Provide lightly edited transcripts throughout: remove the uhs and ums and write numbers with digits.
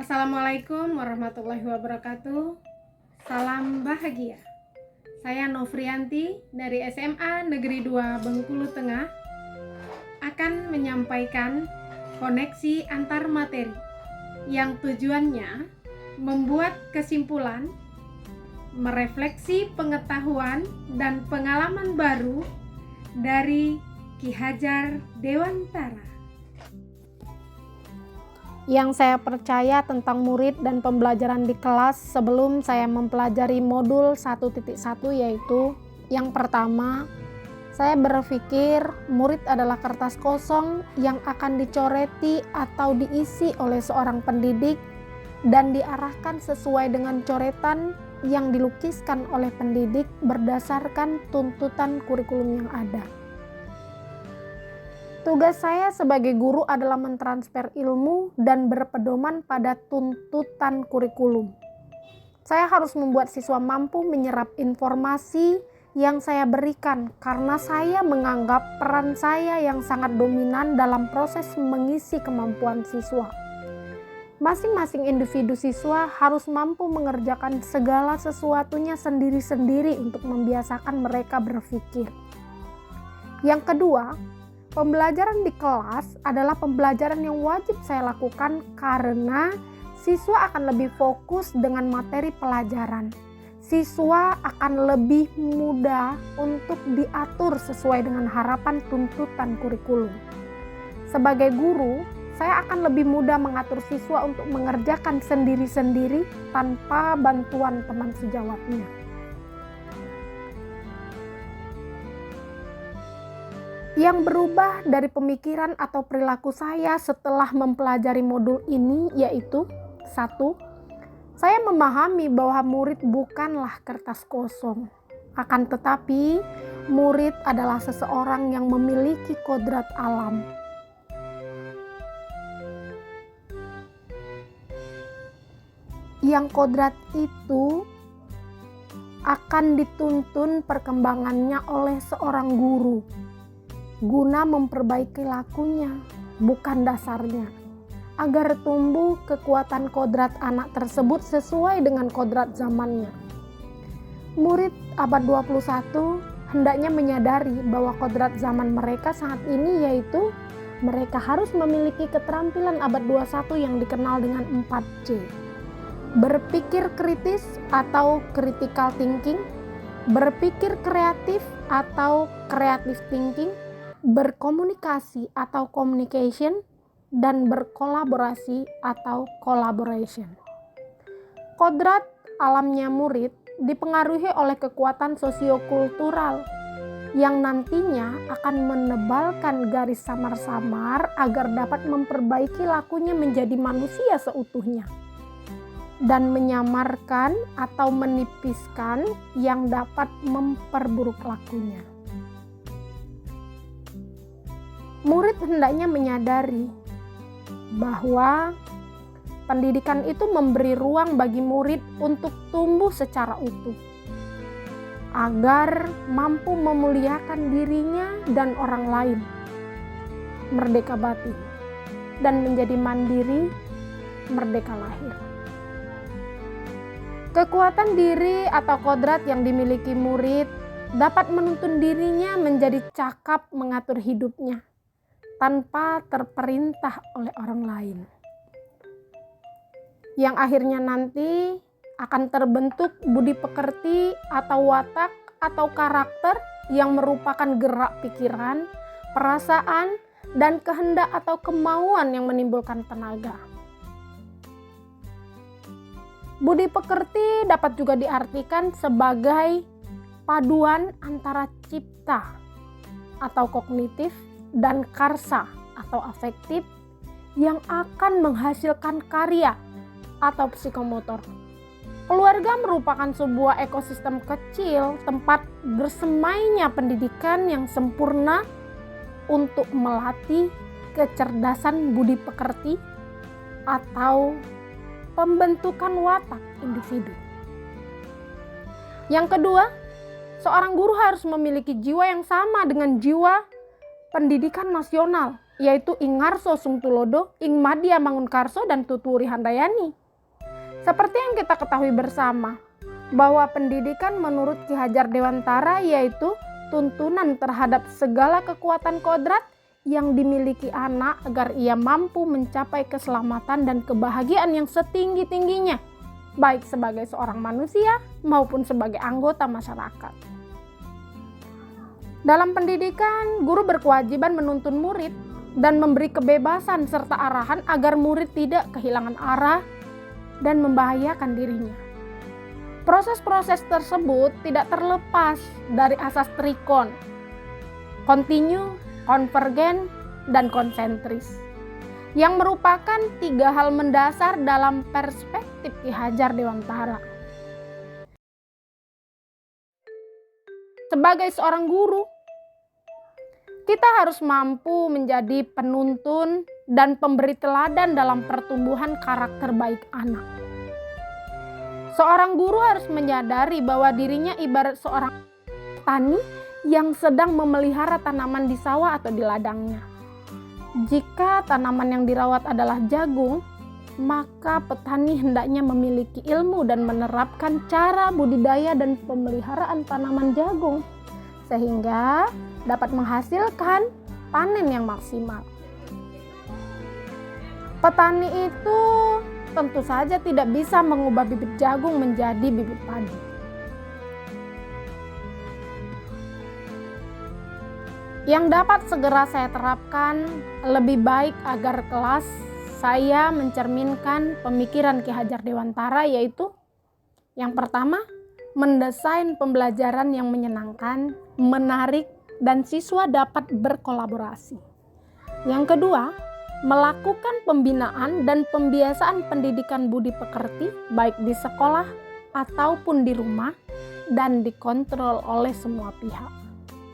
Assalamualaikum warahmatullahi wabarakatuh. Salam bahagia. Saya Novrianti dari SMA Negeri 2 Bengkulu Tengah akan menyampaikan koneksi antar materi yang tujuannya membuat kesimpulan, merefleksi pengetahuan dan pengalaman baru dari Ki Hajar Dewantara. Yang saya percaya tentang murid dan pembelajaran di kelas sebelum saya mempelajari modul 1.1 yaitu yang pertama, saya berpikir murid adalah kertas kosong yang akan dicoreti atau diisi oleh seorang pendidik dan diarahkan sesuai dengan coretan yang dilukiskan oleh pendidik berdasarkan tuntutan kurikulum yang ada. Tugas saya sebagai guru adalah mentransfer ilmu dan berpedoman pada tuntutan kurikulum. Saya harus membuat siswa mampu menyerap informasi yang saya berikan karena saya menganggap peran saya yang sangat dominan dalam proses mengisi kemampuan siswa. Masing-masing individu siswa harus mampu mengerjakan segala sesuatunya sendiri-sendiri untuk membiasakan mereka berpikir. Yang kedua, pembelajaran di kelas adalah pembelajaran yang wajib saya lakukan karena siswa akan lebih fokus dengan materi pelajaran. Siswa akan lebih mudah untuk diatur sesuai dengan harapan tuntutan kurikulum. Sebagai guru, saya akan lebih mudah mengatur siswa untuk mengerjakan sendiri-sendiri tanpa bantuan teman sejawatnya. Yang berubah dari pemikiran atau perilaku saya setelah mempelajari modul ini yaitu 1. Saya memahami bahwa murid bukanlah kertas kosong. Akan tetapi, murid adalah seseorang yang memiliki kodrat alam. Yang kodrat itu akan dituntun perkembangannya oleh seorang guru guna memperbaiki lakunya, bukan dasarnya, agar tumbuh kekuatan kodrat anak tersebut sesuai dengan kodrat zamannya. Murid abad 21 hendaknya menyadari bahwa kodrat zaman mereka saat ini yaitu mereka harus memiliki keterampilan abad 21 yang dikenal dengan 4C. Berpikir kritis atau critical thinking, berpikir kreatif atau creative thinking, berkomunikasi atau communication, dan berkolaborasi atau collaboration. Kodrat alamnya murid dipengaruhi oleh kekuatan sosiokultural yang nantinya akan menebalkan garis samar-samar agar dapat memperbaiki lakunya menjadi manusia seutuhnya dan menyamarkan atau menipiskan yang dapat memperburuk lakunya. Murid hendaknya menyadari bahwa pendidikan itu memberi ruang bagi murid untuk tumbuh secara utuh, agar mampu memuliakan dirinya dan orang lain, merdeka batin, dan menjadi mandiri, merdeka lahir. Kekuatan diri atau kodrat yang dimiliki murid dapat menuntun dirinya menjadi cakap mengatur hidupnya tanpa terperintah oleh orang lain. Yang akhirnya nanti akan terbentuk budi pekerti atau watak atau karakter yang merupakan gerak pikiran, perasaan, dan kehendak atau kemauan yang menimbulkan tenaga. Budi pekerti dapat juga diartikan sebagai paduan antara cipta atau kognitif dan karsa atau afektif yang akan menghasilkan karya atau psikomotor. Keluarga merupakan sebuah ekosistem kecil tempat bersemainya pendidikan yang sempurna untuk melatih kecerdasan budi pekerti atau pembentukan watak individu. Yang kedua, seorang guru harus memiliki jiwa yang sama dengan jiwa pendidikan nasional yaitu Ingarso Sungtulodo, Ing Madya Mangunkarso, dan Tuturi Handayani. Seperti yang kita ketahui bersama, bahwa pendidikan menurut Ki Hajar Dewantara yaitu tuntunan terhadap segala kekuatan kodrat yang dimiliki anak agar ia mampu mencapai keselamatan dan kebahagiaan yang setinggi-tingginya, baik sebagai seorang manusia maupun sebagai anggota masyarakat. Dalam pendidikan, guru berkewajiban menuntun murid dan memberi kebebasan serta arahan agar murid tidak kehilangan arah dan membahayakan dirinya. Proses-proses tersebut tidak terlepas dari asas trikon, kontinu, konvergen, dan konsentris, yang merupakan 3 hal mendasar dalam perspektif Ki Hajar Dewantara. Sebagai seorang guru, kita harus mampu menjadi penuntun dan pemberi teladan dalam pertumbuhan karakter baik anak. Seorang guru harus menyadari bahwa dirinya ibarat seorang petani yang sedang memelihara tanaman di sawah atau di ladangnya. Jika tanaman yang dirawat adalah jagung, maka petani hendaknya memiliki ilmu dan menerapkan cara budidaya dan pemeliharaan tanaman jagung sehingga dapat menghasilkan panen yang maksimal. Petani itu tentu saja tidak bisa mengubah bibit jagung menjadi bibit padi. Yang dapat segera saya terapkan lebih baik agar kelas saya mencerminkan pemikiran Ki Hajar Dewantara, yaitu yang pertama, mendesain pembelajaran yang menyenangkan, menarik, dan siswa dapat berkolaborasi. Yang kedua, melakukan pembinaan dan pembiasaan pendidikan budi pekerti baik di sekolah ataupun di rumah dan dikontrol oleh semua pihak.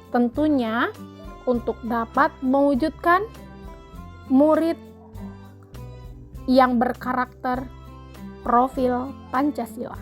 Tentunya untuk dapat mewujudkan murid yang berkarakter profil Pancasila.